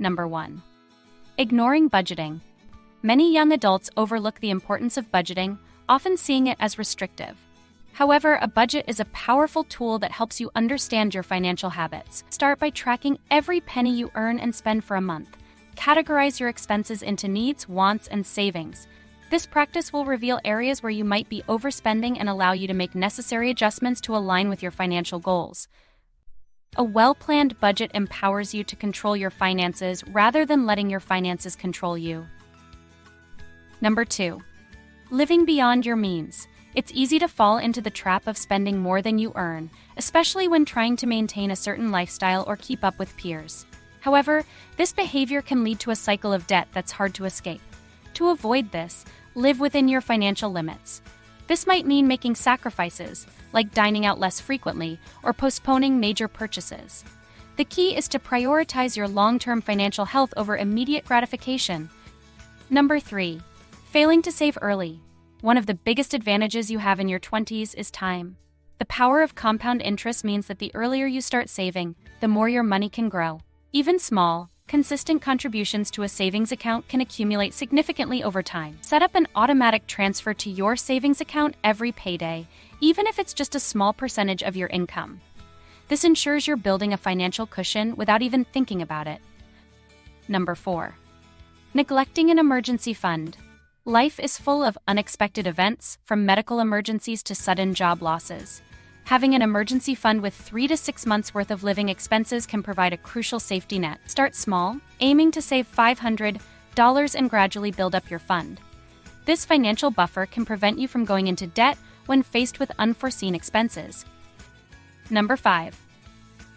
Number 1. Ignoring budgeting. Many young adults overlook the importance of budgeting, often seeing it as restrictive. However, a budget is a powerful tool that helps you understand your financial habits. Start by tracking every penny you earn and spend for a month. Categorize your expenses into needs, wants, and savings. This practice will reveal areas where you might be overspending and allow you to make necessary adjustments to align with your financial goals. A well-planned budget empowers you to control your finances rather than letting your finances control you. Number 2. Living beyond your means. It's easy to fall into the trap of spending more than you earn, especially when trying to maintain a certain lifestyle or keep up with peers. However, this behavior can lead to a cycle of debt that's hard to escape. To avoid this, live within your financial limits. This might mean making sacrifices, like dining out less frequently or postponing major purchases. The key is to prioritize your long-term financial health over immediate gratification. Number 3. Failing to save early. One of the biggest advantages you have in your 20s is time. The power of compound interest means that the earlier you start saving, the more your money can grow. Even small, consistent contributions to a savings account can accumulate significantly over time. Set up an automatic transfer to your savings account every payday, even if it's just a small percentage of your income. This ensures you're building a financial cushion without even thinking about it. Number 4. Neglecting an emergency fund. Life is full of unexpected events, from medical emergencies to sudden job losses. Having an emergency fund with 3 to 6 months' worth of living expenses can provide a crucial safety net. Start small, aiming to save $500 and gradually build up your fund. This financial buffer can prevent you from going into debt when faced with unforeseen expenses. Number 5.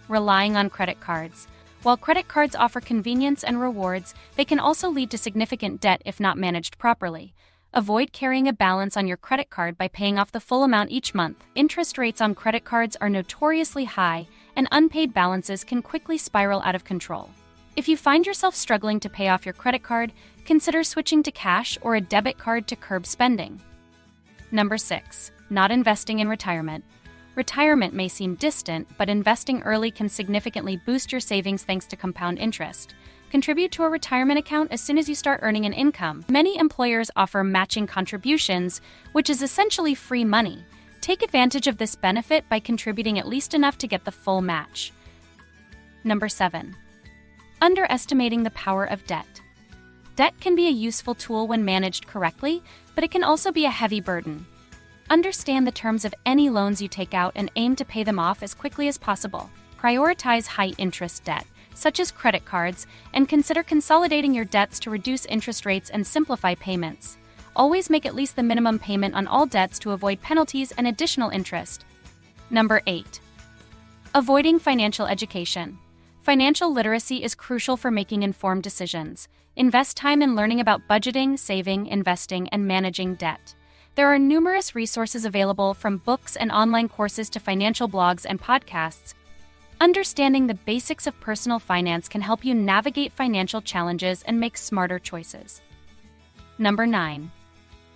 Relying on credit cards. While credit cards offer convenience and rewards, they can also lead to significant debt if not managed properly. Avoid carrying a balance on your credit card by paying off the full amount each month. Interest rates on credit cards are notoriously high, and unpaid balances can quickly spiral out of control. If you find yourself struggling to pay off your credit card, consider switching to cash or a debit card to curb spending. Number 6. Not investing in retirement. Retirement may seem distant, but investing early can significantly boost your savings thanks to compound interest. Contribute to a retirement account as soon as you start earning an income. Many employers offer matching contributions, which is essentially free money. Take advantage of this benefit by contributing at least enough to get the full match. Number 7. Underestimating the power of debt. Debt can be a useful tool when managed correctly, but it can also be a heavy burden. Understand the terms of any loans you take out and aim to pay them off as quickly as possible. Prioritize high-interest debt, such as credit cards, and consider consolidating your debts to reduce interest rates and simplify payments. Always make at least the minimum payment on all debts to avoid penalties and additional interest. Number 8. Avoiding financial education. Financial literacy is crucial for making informed decisions. Invest time in learning about budgeting, saving, investing, and managing debt. There are numerous resources available, from books and online courses to financial blogs and podcasts. Understanding the basics of personal finance can help you navigate financial challenges and make smarter choices. Number 9.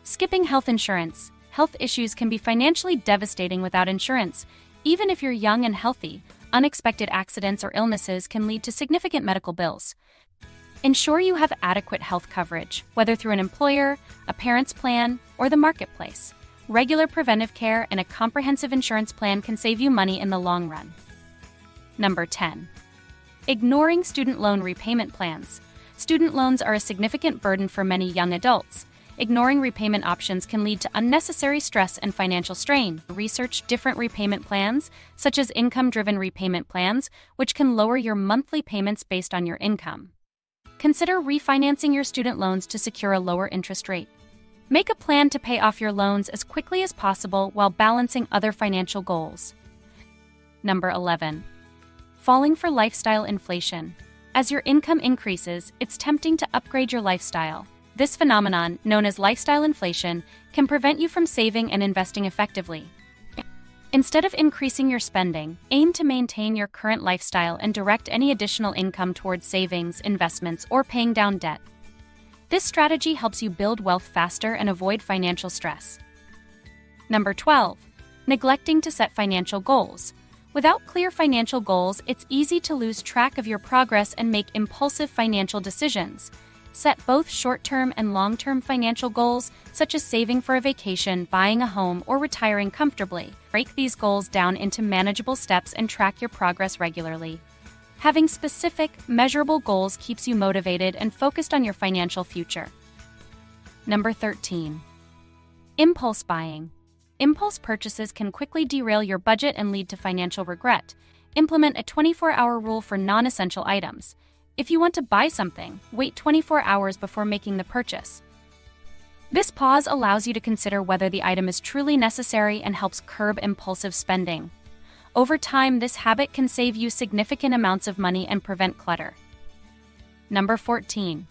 Skipping health insurance. Health issues can be financially devastating without insurance. Even if you're young and healthy, unexpected accidents or illnesses can lead to significant medical bills. Ensure you have adequate health coverage, whether through an employer, a parent's plan, or the marketplace. Regular preventive care and a comprehensive insurance plan can save you money in the long run. Number 10. Ignoring student loan repayment plans. Student loans are a significant burden for many young adults. Ignoring repayment options can lead to unnecessary stress and financial strain. Research different repayment plans, such as income-driven repayment plans, which can lower your monthly payments based on your income. Consider refinancing your student loans to secure a lower interest rate. Make a plan to pay off your loans as quickly as possible while balancing other financial goals. Number 11. Falling for lifestyle inflation. As your income increases, it's tempting to upgrade your lifestyle. This phenomenon, known as lifestyle inflation, can prevent you from saving and investing effectively. Instead of increasing your spending, aim to maintain your current lifestyle and direct any additional income towards savings, investments, or paying down debt. This strategy helps you build wealth faster and avoid financial stress. Number 12. Neglecting to set financial goals. Without clear financial goals, it's easy to lose track of your progress and make impulsive financial decisions. Set both short-term and long-term financial goals, such as saving for a vacation, buying a home, or retiring comfortably. Break these goals down into manageable steps and track your progress regularly. Having specific, measurable goals keeps you motivated and focused on your financial future. Number 13. Impulse buying. Impulse purchases can quickly derail your budget and lead to financial regret. Implement a 24-hour rule for non-essential items. If you want to buy something, wait 24 hours before making the purchase. This pause allows you to consider whether the item is truly necessary and helps curb impulsive spending. Over time, this habit can save you significant amounts of money and prevent clutter. Number 14.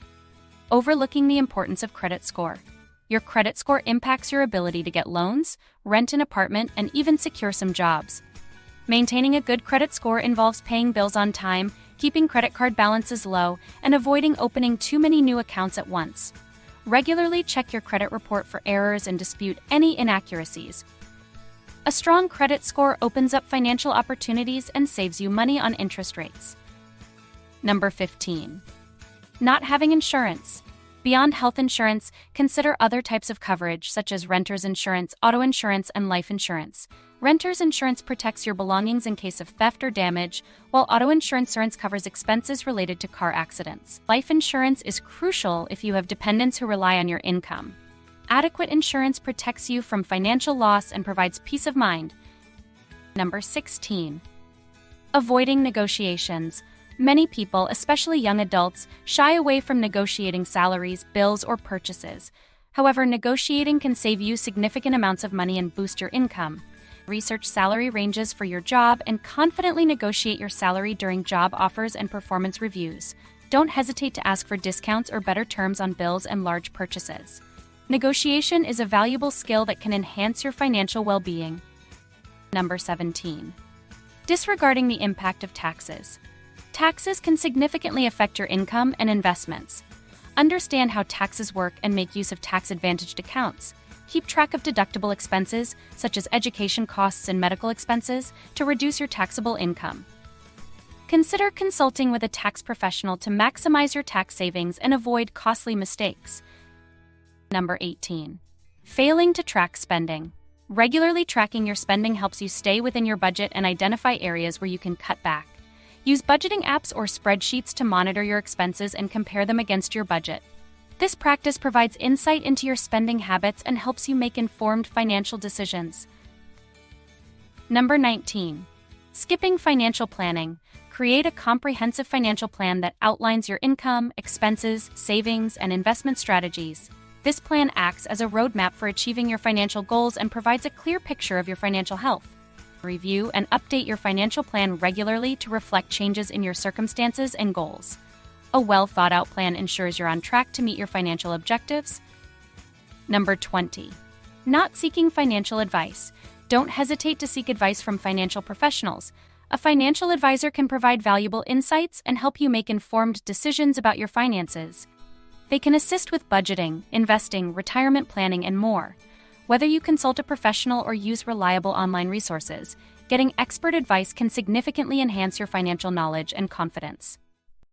Overlooking the importance of credit score. Your credit score impacts your ability to get loans, rent an apartment, and even secure some jobs. Maintaining a good credit score involves paying bills on time, keeping credit card balances low, and avoiding opening too many new accounts at once. Regularly check your credit report for errors and dispute any inaccuracies. A strong credit score opens up financial opportunities and saves you money on interest rates. Number 15. Not having insurance. Beyond health insurance, consider other types of coverage such as renter's insurance, auto insurance, and life insurance. Renter's insurance protects your belongings in case of theft or damage, while auto insurance covers expenses related to car accidents. Life insurance is crucial if you have dependents who rely on your income. Adequate insurance protects you from financial loss and provides peace of mind. Number 16. Avoiding negotiations. Many people, especially young adults, shy away from negotiating salaries, bills, or purchases. However, negotiating can save you significant amounts of money and boost your income. Research salary ranges for your job and confidently negotiate your salary during job offers and performance reviews. Don't hesitate to ask for discounts or better terms on bills and large purchases. Negotiation is a valuable skill that can enhance your financial well-being. Number 17. Disregarding the impact of taxes. Taxes can significantly affect your income and investments. Understand how taxes work and make use of tax-advantaged accounts. Keep track of deductible expenses, such as education costs and medical expenses, to reduce your taxable income. Consider consulting with a tax professional to maximize your tax savings and avoid costly mistakes. Number 18. Failing to track spending. Regularly tracking your spending helps you stay within your budget and identify areas where you can cut back. Use budgeting apps or spreadsheets to monitor your expenses and compare them against your budget. This practice provides insight into your spending habits and helps you make informed financial decisions. Number 19. Skipping financial planning. Create a comprehensive financial plan that outlines your income, expenses, savings, and investment strategies. This plan acts as a roadmap for achieving your financial goals and provides a clear picture of your financial health. Review and update your financial plan regularly to reflect changes in your circumstances and goals. A well-thought-out plan ensures you're on track to meet your financial objectives. Number 20. Not seeking financial advice. Don't hesitate to seek advice from financial professionals. A financial advisor can provide valuable insights and help you make informed decisions about your finances. They can assist with budgeting, investing, retirement planning, and more. Whether you consult a professional or use reliable online resources, getting expert advice can significantly enhance your financial knowledge and confidence.